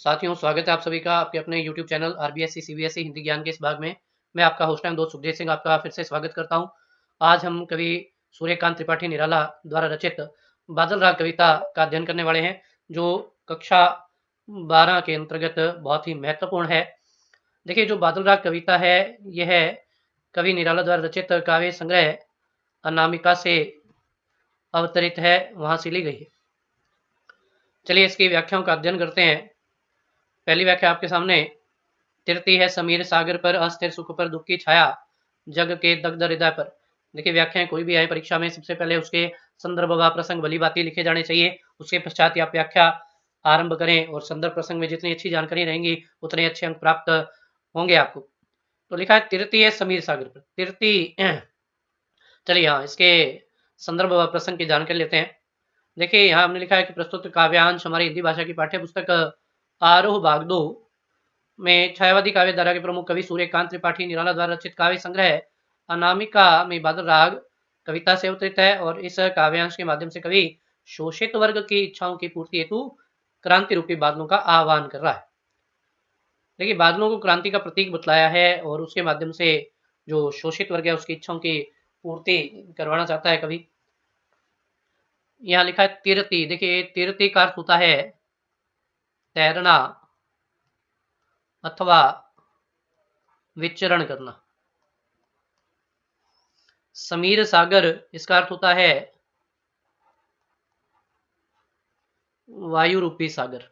साथियों, स्वागत है आप सभी का आपके अपने YouTube channel RBSC CBSE Hindi ज्ञान के इस भाग में। मैं आपका होस्ट एंड दोस्त सुखदेव सिंह आपका फिर से स्वागत करता हूं। आज हम कवि सूर्यकांत त्रिपाठी निराला द्वारा रचित बादल राग कविता का अध्ययन करने वाले हैं, जो कक्षा 12 के अंतर्गत बहुत ही महत्वपूर्ण है। देखिए, जो बादल राग कविता है, यह कवि निराला द्वारा रचित काव्य संग्रह अनामिका से अवतरित है, वहां से ली गई है। चलिए इसकी व्याख्याओं का अध्ययन करते हैं। पहली व्याख्या आपके सामने। तिरती है समीर सागर पर, अस्थिर सुख पर दुख की छाया, जग के दग्ध हृदय पर। देखिए, व्याख्याएं कोई भी आए परीक्षा में, सबसे पहले उसके संदर्भ व प्रसंग भली बातें लिखे जाने चाहिए। उसके पश्चात आप व्याख्या आरंभ करें, और संदर्भ प्रसंग में जितनी अच्छी जानकारी रहेंगी उतने अच्छे अंक प्राप्त होंगे आपको। तो लिखा है तिरती है समीर सागर पर। तिरती चलिए यहाँ इसके संदर्भ व प्रसंग की जानकारी लेते हैं। देखिए, यहाँ हमने लिखा है कि प्रस्तुत काव्यांश हमारी हिंदी भाषा की पाठ्य पुस्तक आरोह भाग 2 में छायावादी काव्य धारा के प्रमुख कवि सूर्यकांत त्रिपाठी निराला द्वारा रचित काव्य संग्रह अनामिका में बादल राग कविता से अवतरित है। और इस काव्यांश के माध्यम से कवि शोषित वर्ग की इच्छाओं की पूर्ति हेतु क्रांति रूपी बादलों का आह्वान कर रहा है। देखिए, बादलों को क्रांति का प्रतीक बतलाया है, और उसके माध्यम से जो शोषित वर्ग है उसकी इच्छाओं की पूर्ति करवाना चाहता है कवि। यहाँ लिखा है तीरती। देखिए, तीरती का अर्थ होता है तैरना अथवा विचरण करना। समीर सागर इसका अर्थ होता है वायु रूपी सागर।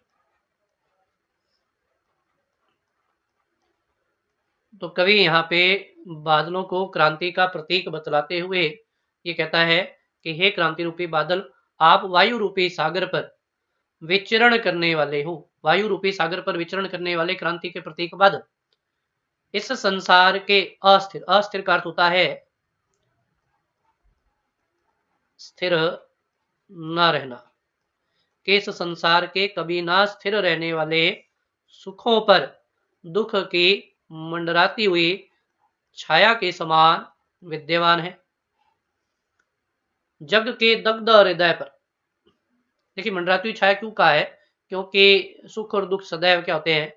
तो कवि यहाँ पे बादलों को क्रांति का प्रतीक बतलाते हुए ये कहता है कि हे क्रांति रूपी बादल, आप वायु रूपी सागर पर विचरण करने वाले हो। वायु रूपी सागर पर विचरण करने वाले क्रांति के प्रतीक बादल इस संसार के अस्थिर, अस्थिर का अर्थ होता है स्थिर न रहना, कि इस संसार के कभी ना स्थिर रहने वाले सुखों पर दुख की मंडराती हुई छाया के समान विद्यमान है, जग के दग्ध हृदय पर। देखिए, मंडराती हुई छाया क्यों कहा है? क्योंकि सुख और दुख सदैव क्या होते हैं?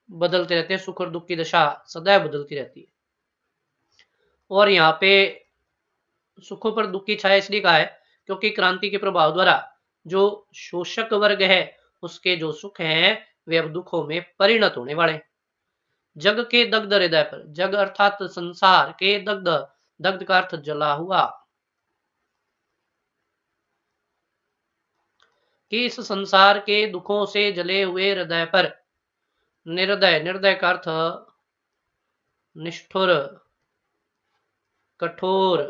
बदलते रहते हैं। सुख और दुख की दशा सदैव बदलती रहती है। और यहाँ पे सुखों पर दुख की छाया इसलिए कहा है क्योंकि क्रांति के प्रभाव द्वारा जो शोषक वर्ग है उसके जो सुख हैं वे अब दुखों में परिणत होने वाले हैं। जग के दग्ध हृदय पर, जग अर्थात संसार के दग्ध, दग्ध का अर्थ जला हुआ, कि इस संसार के दुखों से जले हुए हृदय पर निर्दय, निर्दय का अर्थ निष्ठुर, कठोर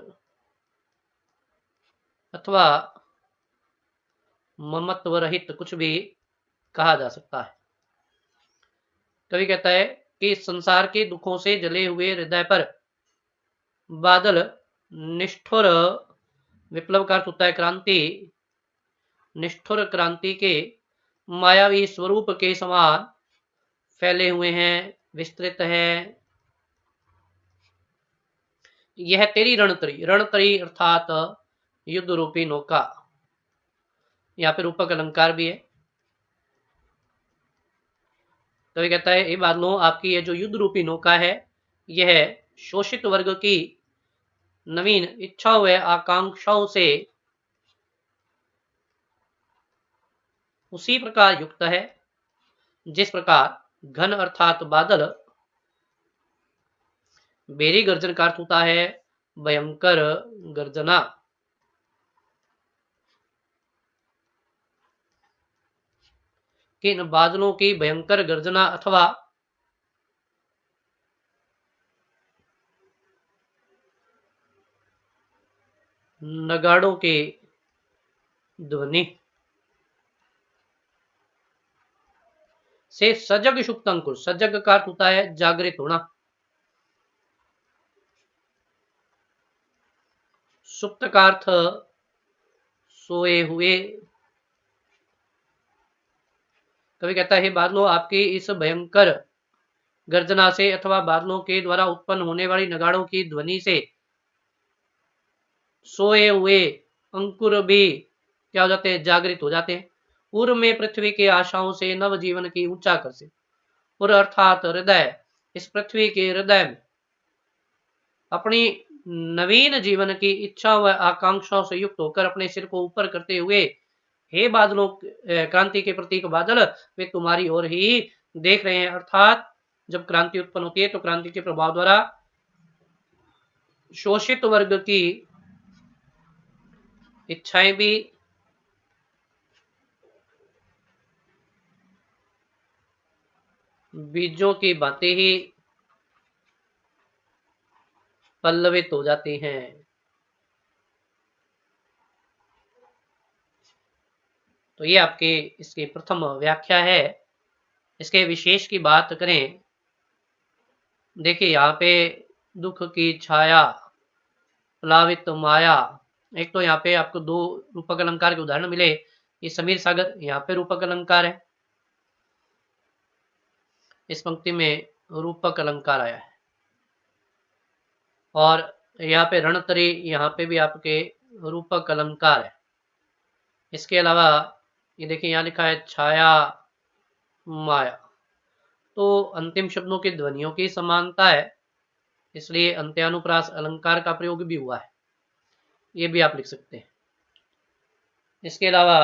अथवा ममत्व रहित कुछ भी कहा जा सकता है। कवि कहता है कि इस संसार के दुखों से जले हुए हृदय पर बादल निष्ठुर, विप्लव का अर्थ होता है क्रांति, निष्ठुर क्रांति के मायावी स्वरूप के समान फैले हुए हैं, विस्तृत है। यह तेरी रणतरी, रणतरी अर्थात युद्ध रूपी नौका, यहाँ पे रूपक अलंकार भी है। कवि कहता है ये बादलों, आपकी ये जो युद्ध रूपी नौका है यह शोषित वर्ग की नवीन इच्छाओं व आकांक्षाओं से उसी प्रकार युक्त है जिस प्रकार घन अर्थात बादल, बेरी गर्जन का अर्थ होता है भयंकर गर्जना, कि इन बादलों की भयंकर गर्जना अथवा नगाड़ों की ध्वनि से सजग सुप्त अंकुर, सजग का अर्थ होता है जागृत होना, सुप्त का अर्थ सोए हुए। कवि कहता है बादलों, आपकी इस भयंकर गर्जना से अथवा बादलों के द्वारा उत्पन्न होने वाली नगाड़ों की ध्वनि से सोए हुए अंकुर भी क्या हो जाते हैं? जागृत हो जाते हैं। पूर्व में पृथ्वी की आशाओं से नव जीवन की ऊंचा कर से। और अर्थात हृदय, इस पृथ्वी के हृदय में अपनी नवीन जीवन की इच्छा व आकांक्षाओं से युक्त होकर अपने सिर को ऊपर करते हुए, हे बादलों, क्रांति के प्रतीक बादल, वे तुम्हारी ओर ही देख रहे हैं। अर्थात जब क्रांति उत्पन्न होती है तो क्रांति के प्रभाव द्वारा शोषित वर्ग की इच्छाएं भी बीजों की भांति ही पल्लवित हो जाती हैं। तो ये आपकी इसकी प्रथम व्याख्या है। इसके विशेष की बात करें, देखिए यहाँ पे दुख की छाया, प्लावित माया, एक तो यहाँ पे आपको दो रूपक अलंकार के उदाहरण मिले। ये समीर सागर यहाँ पे रूपक अलंकार है, इस पंक्ति में रूपक अलंकार आया है। और यहाँ पे रणतरी, यहाँ पे भी आपके रूपक अलंकार है। इसके अलावा ये देखिए यहाँ लिखा है छाया माया, तो अंतिम शब्दों की ध्वनियों की समानता है, इसलिए अंत्यानुप्रास अलंकार का प्रयोग भी हुआ है, ये भी आप लिख सकते हैं। इसके अलावा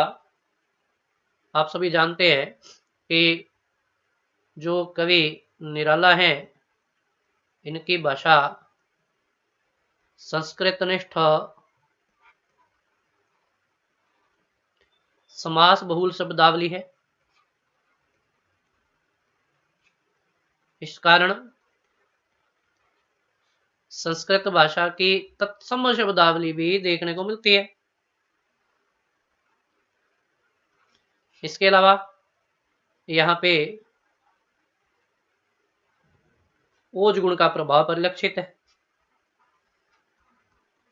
आप सभी जानते हैं कि जो कवि निराला हैं, इनकी भाषा संस्कृतनिष्ठ समास बहुल शब्दावली है। इस कारण संस्कृत भाषा की तत्सम शब्दावली भी देखने को मिलती है। इसके अलावा यहाँ पे ओज गुण का प्रभाव परिलक्षित है,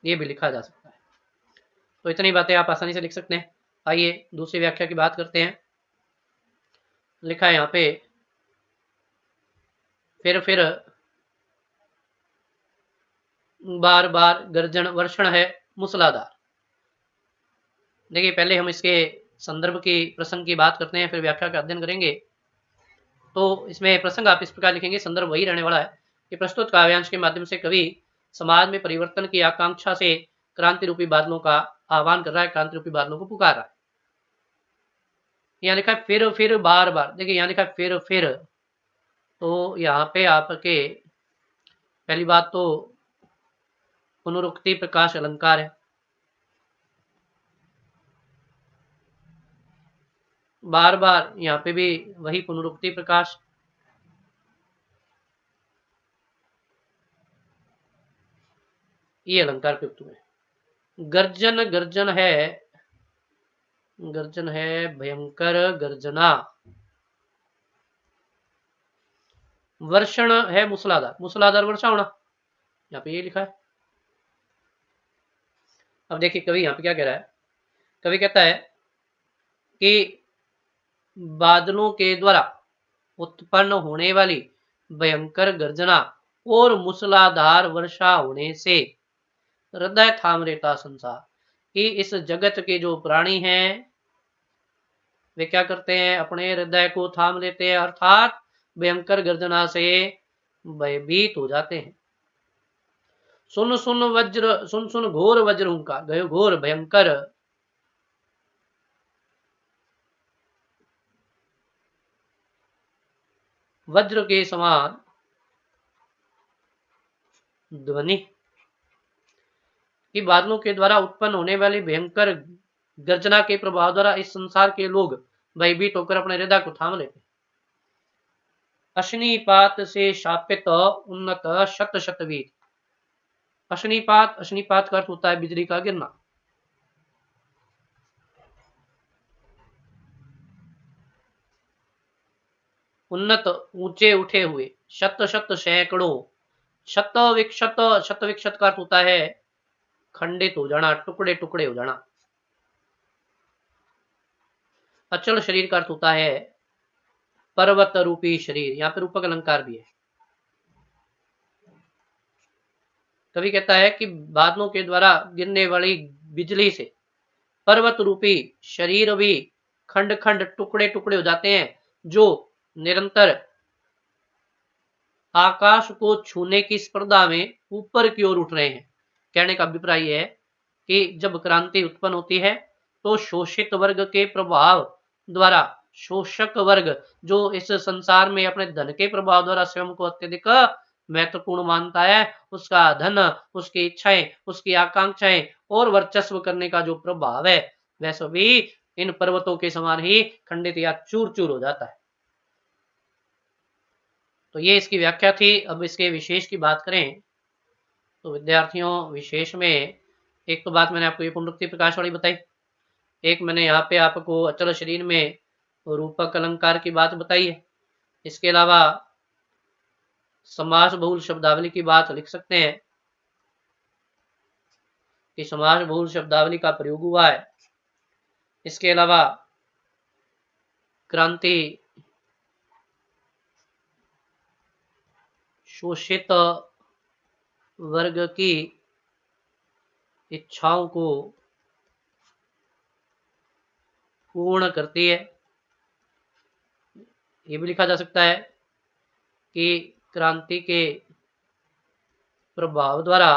ये भी लिखा जा सकता है। तो इतनी बातें आप आसानी से लिख सकते हैं। आइए दूसरी व्याख्या की बात करते हैं। लिखा है यहाँ पे फिर बार बार गर्जन वर्षण है मूसलाधार। देखिए पहले हम इसके संदर्भ की प्रसंग की बात करते हैं, फिर व्याख्या का अध्ययन करेंगे। तो इसमें प्रसंग आप इस प्रकार लिखेंगे, संदर्भ वही रहने वाला है कि प्रस्तुत काव्यांश के माध्यम से कवि समाज में परिवर्तन की आकांक्षा से क्रांति रूपी बादलों का आह्वान कर रहा है, क्रांति रूपी बादलों को पुकार रहा है। यहाँ लिखा है फिर बार बार, देखिए यहाँ लिखा है फिर, तो यहाँ पे आपके पहली बात तो पुनरुक्ति प्रकाश अलंकार है। बार बार यहाँ पे भी वही पुनरुक्ति प्रकाश। ये अलंकार प्रयुक्त हुए। गर्जन, गर्जन है भयंकर गर्जना। वर्षण है मूसलाधार, मूसलाधार वर्षा होना, यहाँ पे ये लिखा है। अब देखिए कवि यहाँ पे क्या कह रहा है। कवि कहता है कि बादलों के द्वारा उत्पन्न होने वाली भयंकर गर्जना और मूसलाधार वर्षा होने से हृदय थाम लेता संसार, कि इस जगत के जो प्राणी हैं वे क्या करते हैं, अपने हृदय को थाम लेते हैं, अर्थात भयंकर गर्जना से भयभीत हो जाते हैं। सुन सुन वज्र, सुन सुन घोर वज्र हुंकार, गयो घोर भयंकर वज्र के समान ध्वनि कि बादलों के द्वारा उत्पन्न होने वाली भयंकर गर्जना के प्रभाव द्वारा इस संसार के लोग भयभीत होकर अपने हृदय को थाम लेते। अश्निपात से शापित उन्नत शत शतवीर। अश्निपात, अश्निपात का अर्थ होता है बिजली का गिरना। उन्नत ऊंचे उठे हुए, शत शत सैकड़ों, शत विक्षत, शत विक्षत का अर्थ होता है खंडित हो जाना, टुकड़े टुकड़े हो जाना। अचल शरीर का अर्थ होता है पर्वत रूपी शरीर, यहाँ पे रूपक अलंकार भी है। कवि कहता है कि बादलों के द्वारा गिरने वाली बिजली से पर्वत रूपी शरीर भी खंड खंड टुकड़े टुकड़े हो जाते हैं, जो निरंतर आकाश को छूने की स्पर्धा में ऊपर की ओर उठ रहे हैं। कहने का अभिप्राय यह है कि जब क्रांति उत्पन्न होती है तो शोषित वर्ग के प्रभाव द्वारा शोषक वर्ग, जो इस संसार में अपने धन के प्रभाव द्वारा स्वयं को अत्यधिक महत्वपूर्ण मानता है, उसका धन, उसकी इच्छाएं, उसकी आकांक्षाएं और वर्चस्व करने का जो प्रभाव है, वह सभी इन पर्वतों के समान ही खंडित या चूर चूर हो जाता है। तो ये इसकी व्याख्या थी। अब इसके विशेष की बात करें तो विद्यार्थियों, विशेष में एक तो बात मैंने आपको ये पुनरुक्ति प्रकाश वाली बताई, एक मैंने यहाँ पे आपको अचल शरीर में रूपक अलंकार की बात बताई है। इसके अलावा समास बहुल शब्दावली की बात लिख सकते हैं कि समास बहुल शब्दावली का प्रयोग हुआ है। इसके अलावा क्रांति शोषित वर्ग की इच्छाओं को पूर्ण करती है। ये भी लिखा जा सकता है कि क्रांति के प्रभाव द्वारा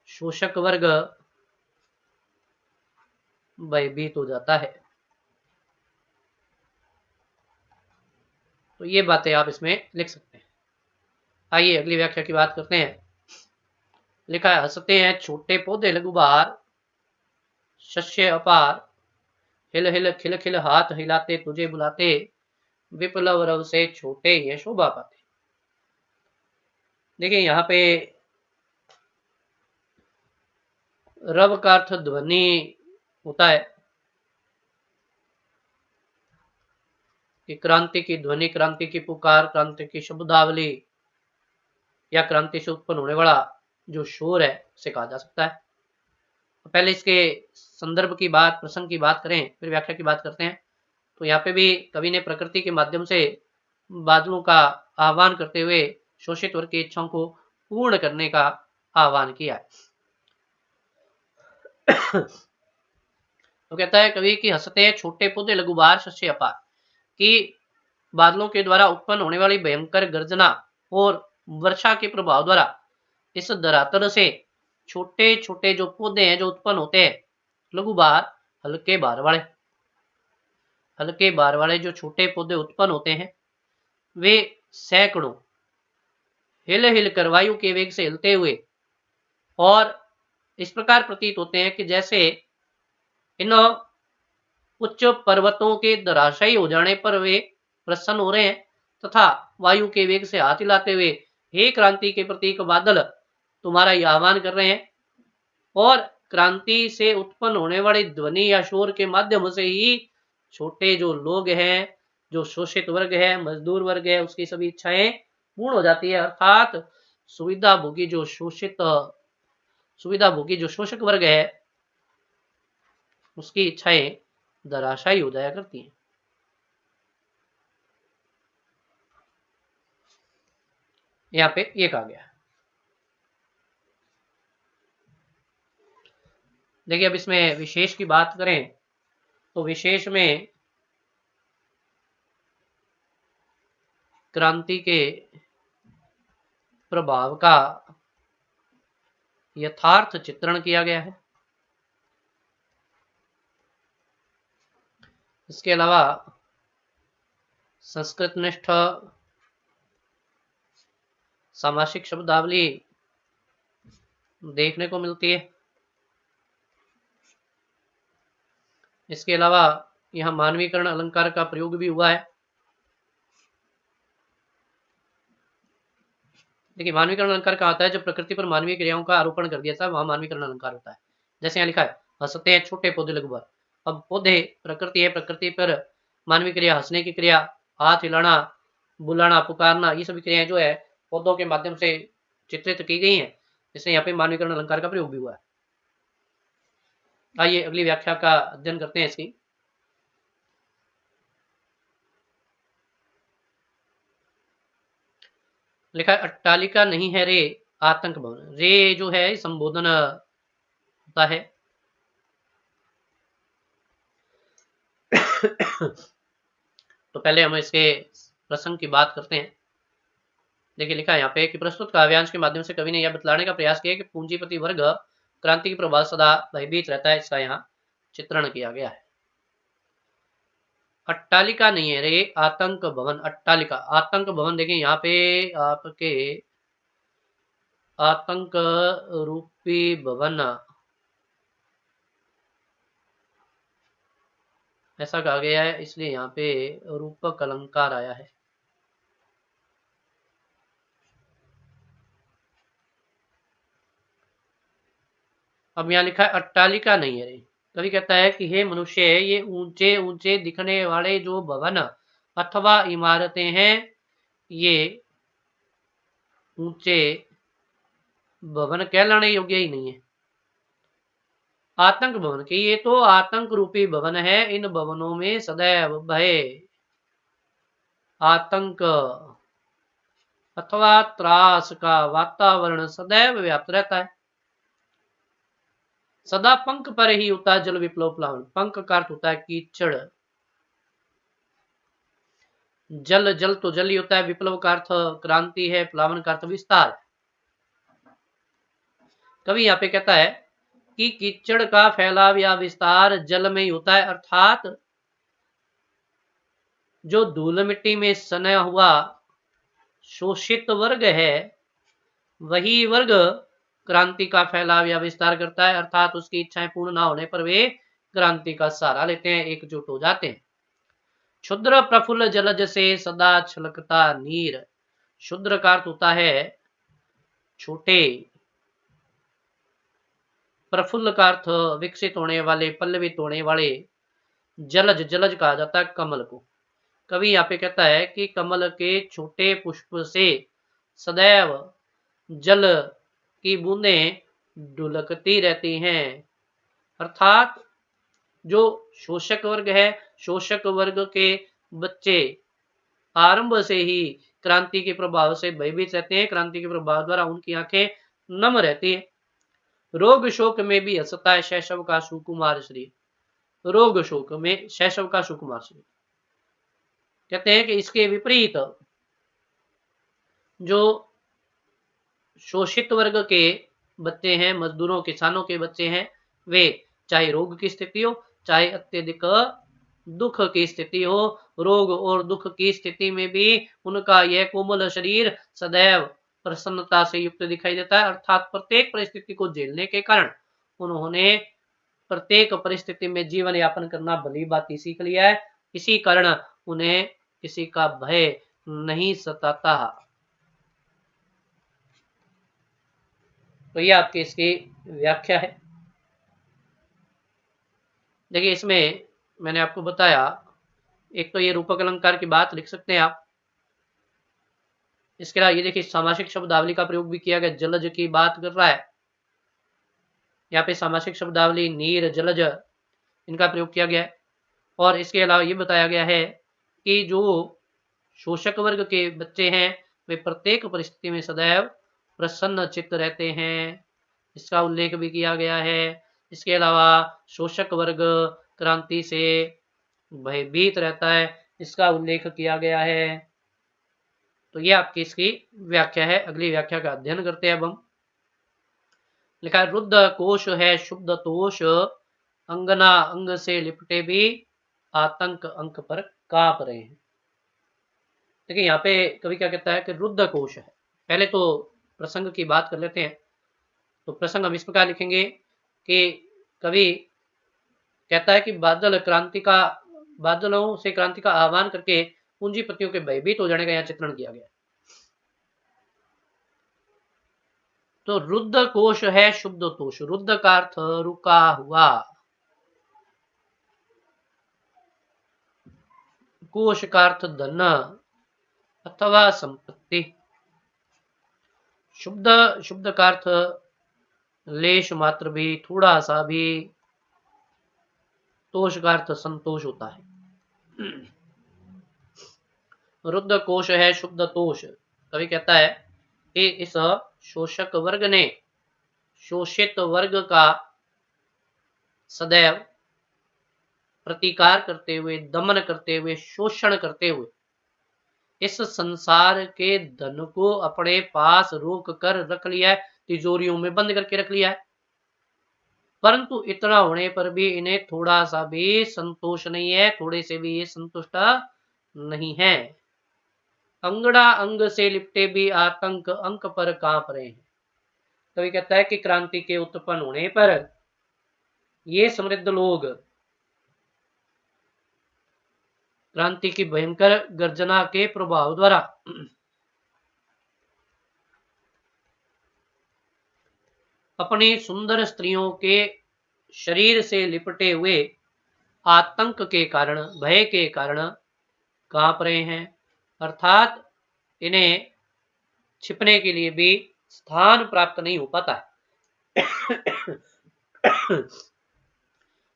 शोषक वर्ग भयभीत हो जाता है। तो ये बातें आप इसमें लिख सकते हैं। आइए अगली व्याख्या की बात करते हैं। लिखा है, हंसते हैं छोटे पौधे लघुबार, शस्य अपार, हिल हिल खिल खिल हाथ हिलाते तुझे बुलाते, विप्लव रव से छोटे ये शोभा पाते। देखिए यहाँ पे रव का अर्थ ध्वनि होता है कि क्रांति की ध्वनि, क्रांति की पुकार, क्रांति की शब्दावली या क्रांति से उत्पन्न होने वाला जो शोर है उसे कहा जा सकता है। पहले इसके संदर्भ की बात, प्रसंग की बात करें, फिर व्याख्या की बात करते हैं। तो यहाँ पे भी कवि ने प्रकृति के माध्यम से बादलों का आह्वान करते हुए शोषित वर्ग की इच्छाओं को पूर्ण करने का आह्वान किया है। तो कहता है कवि कि हंसते हैं छोटे पौधे लघुबार शस्य अपार, कि बादलों के द्वारा उत्पन्न होने वाली भयंकर गर्जना और वर्षा के प्रभाव द्वारा इस धरातल से छोटे छोटे जो पौधे हैं जो उत्पन्न होते हैं, लघुबार हल्के बार वाले, हल्के बार वाले जो छोटे पौधे उत्पन्न होते हैं, वे सैकड़ों हिल हिल कर वायु के वेग से हिलते हुए और इस प्रकार प्रतीत होते हैं कि जैसे इन उच्च पर्वतों के धराशायी हो जाने पर वे प्रसन्न हो रहे हैं, तथा वायु के वेग से हाथ हिलाते हुए हे क्रांति के प्रतीक बादल तुम्हारा यह आह्वान कर रहे हैं। और क्रांति से उत्पन्न होने वाली ध्वनि या शोर के माध्यम से ही छोटे जो लोग हैं, जो शोषित वर्ग है, मजदूर वर्ग है, उसकी सभी इच्छाएं पूर्ण हो जाती है। अर्थात सुविधा भोगी जो शोषक वर्ग है, उसकी इच्छाएं धराशायी हो जाया करती हैं। यहाँ पे ये कहा गया। देखिए अब इसमें विशेष की बात करें तो विशेष में क्रांति के प्रभाव का यथार्थ चित्रण किया गया है। इसके अलावा संस्कृत निष्ठ सामासिक शब्दावली देखने को मिलती है। इसके अलावा यहाँ मानवीकरण अलंकार का प्रयोग भी हुआ है। देखिए मानवीकरण अलंकार कहा आता है जब प्रकृति पर मानवीय क्रियाओं का आरोपण कर दिया था, वहां मानवीकरण अलंकार होता है। जैसे यहाँ लिखा है, हंसते हैं छोटे पौधे लघुबार। अब पौधे प्रकृति है, प्रकृति पर मानवीय क्रिया, हंसने की क्रिया, हाथ हिलाना, बुलाना, पुकारना, ये सभी क्रियाएं जो है पौधों के माध्यम से चित्रित की गई हैं, इसलिए यहाँ पे मानवीकरण अलंकार का प्रयोग भी हुआ है। आइए अगली व्याख्या का अध्ययन करते हैं इसकी। लिखा है, अट्टालिका नहीं है रे आतंक भवन। रे जो है संबोधन होता है। तो पहले हम इसके प्रसंग की बात करते हैं। देखिए लिखा है यहाँ पे कि प्रस्तुत काव्यांश के माध्यम से कवि ने यह बतलाने का प्रयास किया कि पूंजीपति वर्ग क्रांति के प्रभाव सदा भयभीत रहता है, इसका यहाँ चित्रण किया गया है। अट्टालिका नहीं है रे, आतंक भवन। अट्टालिका आतंक भवन। देखिए यहाँ पे आपके आतंक रूपी भवन ऐसा कहा गया है, इसलिए यहाँ पे रूपक अलंकार आया है। अब यहाँ लिखा है अट्टालिका नहीं है रे। कवि कहता है कि हे मनुष्य, ये ऊंचे ऊंचे दिखने वाले जो भवन अथवा इमारतें हैं, ये ऊंचे भवन कहलाने योग्य ही नहीं है। आतंक भवन की ये तो आतंक रूपी भवन है, इन भवनों में सदैव भय, आतंक अथवा त्रास का वातावरण सदैव व्याप्त रहता है। सदा पंख पर ही होता जल विप्लव प्लावन। पंख का अर्थ होता है कीचड़। जल जल तो जल ही होता है, विप्लव का अर्थ क्रांति है, प्लावन का अर्थ विस्तार। कवि यहाँ पे कहता है कि कीचड़ का फैलाव या विस्तार जल में ही होता है, अर्थात जो धूल मिट्टी में सना हुआ शोषित वर्ग है, वही वर्ग क्रांति का फैलाव या विस्तार करता है, अर्थात उसकी इच्छाएं पूर्ण ना होने पर वे क्रांति का सहारा लेते हैं, एकजुट हो जाते हैं। क्षुद्र प्रफुल्ल जलज से सदा छलकता नीर। क्षुद्र का अर्थ होता है छोटे, प्रफुल्ल का अर्थ विकसित होने वाले, पल्लवित होने वाले। जलज जलज कहा जाता है कमल को। कवि यहाँ पे कहता है कि कमल के छोटे पुष्प से सदैव जल की बूंदें ढुलकती रहती हैं, अर्थात जो शोषक वर्ग है, शोषक वर्ग के बच्चे आरंभ से ही क्रांति के प्रभाव से भयभीत रहते हैं, क्रांति के प्रभाव द्वारा उनकी आंखें नम रहती है। रोग शोक में भी हंसता है शैशव का सुकुमार श्री। रोग शोक में शैशव का सुकुमार श्री। कहते हैं कि इसके विपरीत जो शोषित वर्ग के बच्चे हैं, मजदूरों किसानों के बच्चे हैं, वे चाहे रोग की स्थिति हो, चाहे अत्यधिक दुख की स्थिति हो, रोग और दुख की स्थिति में भी उनका यह कोमल शरीर सदैव प्रसन्नता से युक्त दिखाई देता है, अर्थात प्रत्येक परिस्थिति को झेलने के कारण उन्होंने प्रत्येक परिस्थिति में जीवन यापन करना भली भांति सीख लिया है, इसी कारण उन्हें किसी का भय नहीं सताता। तो ये आपकी इसकी व्याख्या है। देखिए इसमें मैंने आपको बताया, एक तो ये रूपक अलंकार की बात लिख सकते हैं आप। इसके अलावा ये देखिए सामासिक शब्दावली का प्रयोग भी किया गया, जलज की बात कर रहा है यहाँ पे, सामासिक शब्दावली नीर जलज इनका प्रयोग किया गया है। और इसके अलावा ये बताया गया है कि जो शोषक वर्ग के बच्चे हैं वे प्रत्येक परिस्थिति में सदैव प्रसन्न चित्त रहते हैं, इसका उल्लेख भी किया गया है। इसके अलावा शोषक वर्ग क्रांति से भयभीत रहता है, इसका उल्लेख किया गया है। तो ये आपकी इसकी व्याख्या है। अगली व्याख्या का अध्ययन करते हैं अब हम। लिखा है रुद्ध कोश है शुद्ध तोष, अंगना अंग से लिपटे भी आतंक अंक पर कांप रहे हैं। देखिए यहाँ पे कवि क्या कहता है कि रुद्ध कोश है। पहले तो प्रसंग की बात कर लेते हैं। तो प्रसंग हम इस प्रकार लिखेंगे कि कवि कहता है कि बादलों से क्रांति का आह्वान करके पूंजीपतियों के भयभीत हो जाने का यहाँ चित्रण किया गया। तो रुद्ध कोश है शुद्ध तोष। रुद्ध का अर्थ रुका हुआ, कोश का अर्थ धन अथवा संपत्ति, शुद्ध का अर्थ लेश मात्र भी, थोड़ा सा भी, तोष का अर्थ संतोष होता है। रुद्ध कोश है शुद्ध तोष। कवि कहता है कि इस शोषक वर्ग ने शोषित वर्ग का सदैव प्रतिकार करते हुए, दमन करते हुए, शोषण करते हुए इस संसार के धन को अपने पास रोक कर रख लिया है, तिजोरियों में बंद करके रख लिया है। परंतु इतना होने पर भी इन्हें थोड़ा सा भी संतोष नहीं है, थोड़े से भी ये संतुष्ट नहीं है। अंगड़ा अंग से लिपटे भी आतंक अंक पर कांप रहे हैं। तो ये कहता है कि क्रांति के उत्पन्न होने पर ये समृद्ध लोग क्रांति की भयंकर गर्जना के प्रभाव द्वारा अपनी सुंदर स्त्रियों के शरीर से लिपटे हुए आतंक के कारण, भय के कारण कांप रहे हैं। अर्थात इन्हें छिपने के लिए भी स्थान प्राप्त नहीं हो पाता है।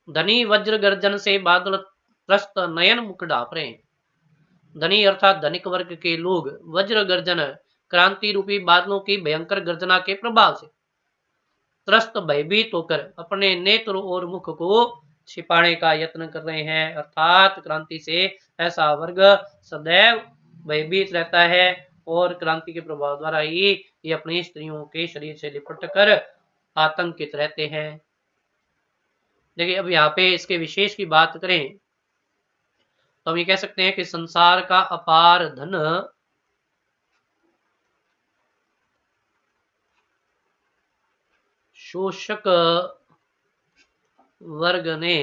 धनी वज्र गर्जन से बादल त्रस्त नयन मुख ढाप रहे हैं। धनी अर्थात धनिक वर्ग के लोग वज्र गर्जन क्रांति रूपी बादलों की भयंकर गर्जना के प्रभाव से त्रस्त भयभीत होकर अपने नेत्र और मुख को छिपाने का यत्न कर रहे हैं। अर्थात क्रांति से ऐसा वर्ग सदैव भयभीत रहता है और क्रांति के प्रभाव द्वारा ही ये अपनी स्त्रियों के शरीर से लिपट कर आतंकित रहते हैं। देखिए, अब यहाँ पे इसके विशेष की बात करें तो हम ये कह सकते हैं कि संसार का अपार धन शोषक वर्ग ने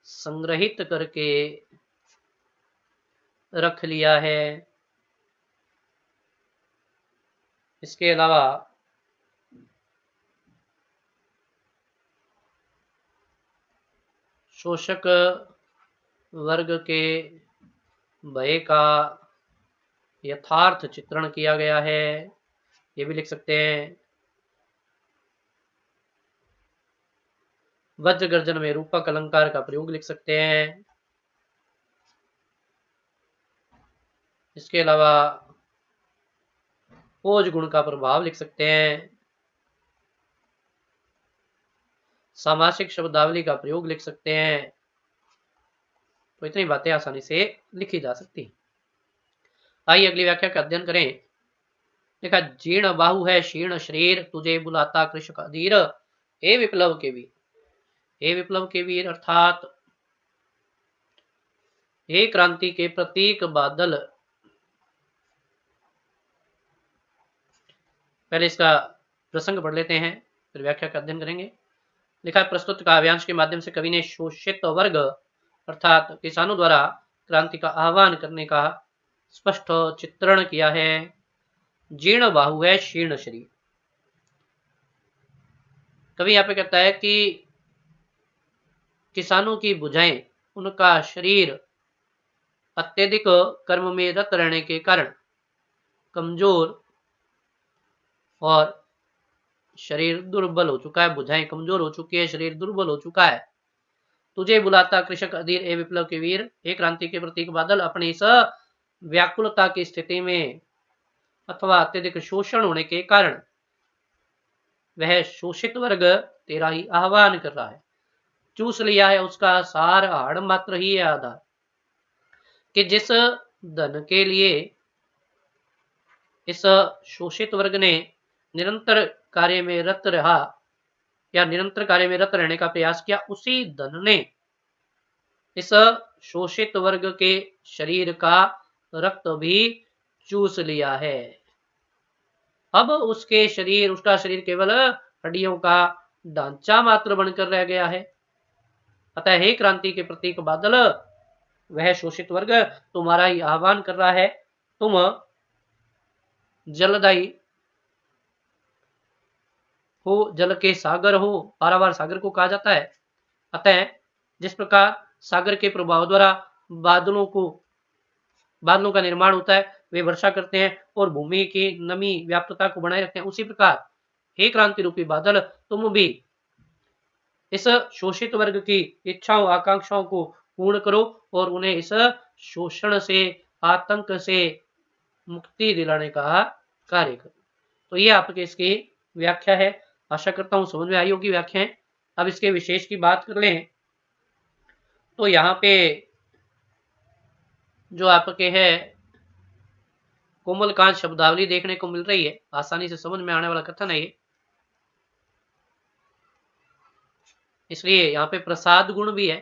संग्रहित करके रख लिया है। इसके अलावा शोषक वर्ग के भय का यथार्थ चित्रण किया गया है, ये भी लिख सकते हैं। वज्र गर्जन में रूपक अलंकार का प्रयोग लिख सकते हैं। इसके अलावा ओज गुण का प्रभाव लिख सकते हैं। सामासिक शब्दावली का प्रयोग लिख सकते हैं। तो इतनी बातें आसानी से लिखी जा सकती हैं। आइए अगली व्याख्या का अध्ययन करें। देखा, जीर्ण बाहु है शीर्ण शरीर, तुझे बुलाता कृषक अधीर। हे विप्लव के वीर, हे विप्लव के वीर अर्थात हे क्रांति के प्रतीक बादल। पहले इसका प्रसंग पढ़ लेते हैं, फिर व्याख्या का अध्ययन करेंगे। लिखा, प्रस्तुत काव्यांश के माध्यम से कवि ने शोषित वर्ग अर्थात किसानों द्वारा क्रांति का आह्वान करने का स्पष्ट चित्रण किया है। जीर्ण बाहु है शीर्ण शरीर। कवि यहाँ पे कहता है कि किसानों की भुजाएं, उनका शरीर अत्यधिक कर्म में रत रहने के कारण कमजोर और शरीर दुर्बल हो चुका है। भुजाएं कमजोर हो चुकी है, शरीर दुर्बल हो चुका है। तुझे बुलाता कृषक अधीर, ए विप्लव के वीर, हे क्रांति के प्रतीक बादल। अपनी इस व्याकुलता की स्थिति में अथवा अत्यधिक शोषण होने के कारण वह शोषित वर्ग तेरा ही आह्वान कर रहा है। चूस लिया है उसका सार, हाड़ मात्र ही है आधार। कि जिस धन के लिए इस शोषित वर्ग ने निरंतर कार्य में रत रहा या निरंतर कार्य में रत रहने का प्रयास किया, उसी धन ने इस शोषित वर्ग के शरीर का रक्त भी चूस लिया है। अब उसका शरीर केवल हड्डियों का ढांचा मात्र बनकर रह गया है। अतः हे क्रांति के प्रतीक बादल, वह शोषित वर्ग तुम्हारा ही आह्वान कर रहा है। तुम जलदायी हो, जल के सागर हो, पारावार सागर को कहा जाता है। अतः जिस प्रकार सागर के प्रभाव द्वारा बादलों का निर्माण होता है, वे वर्षा करते हैं और भूमि की नमी व्याप्तता को बनाए रखते हैं, उसी प्रकार हे क्रांति रूपी बादल, तुम भी इस शोषित वर्ग की इच्छाओं आकांक्षाओं को पूर्ण करो और उन्हें इस शोषण से, आतंक से मुक्ति दिलाने का कार्य करो। तो ये आपके इसकी व्याख्या है। आशा करता हूं समझ में आई होगी व्याख्याएं। अब इसके विशेष की बात कर लें तो यहाँ पे जो आपके है कोमलकांत शब्दावली देखने को मिल रही है, आसानी से समझ में आने वाला कथन है ये, इसलिए यहाँ पे प्रसाद गुण भी है,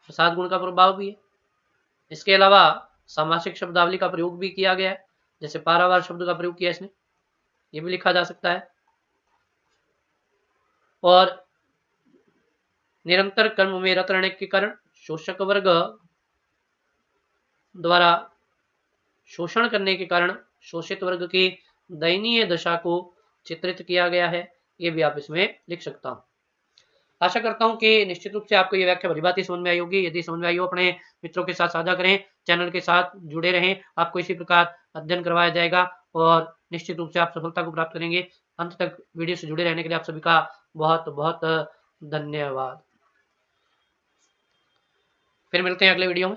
प्रसाद गुण का प्रभाव भी है। इसके अलावा सामासिक शब्दावली का प्रयोग भी किया गया है, जैसे पारावार शब्द का प्रयोग किया इसने, ये भी लिखा जा सकता है। और निरंतर कर्म में रत रहने के कारण शोषक वर्ग द्वारा शोषण करने के कारण शोषित वर्ग की दयनीय दशा को चित्रित किया गया है, ये भी आप इसमें लिख सकता हूं। आशा करता हूं कि निश्चित रूप से आपको ये व्याख्या भली बात समझ में आई होगी। यदि समझ में आई हो, अपने मित्रों के साथ साझा करें, चैनल के साथ जुड़े रहें, आपको इसी प्रकार अध्ययन करवाया जाएगा और निश्चित रूप से आप सफलता को प्राप्त करेंगे। अंत तक वीडियो से जुड़े रहने के लिए आप सभी का बहुत बहुत धन्यवाद। फिर मिलते हैं अगले वीडियो में।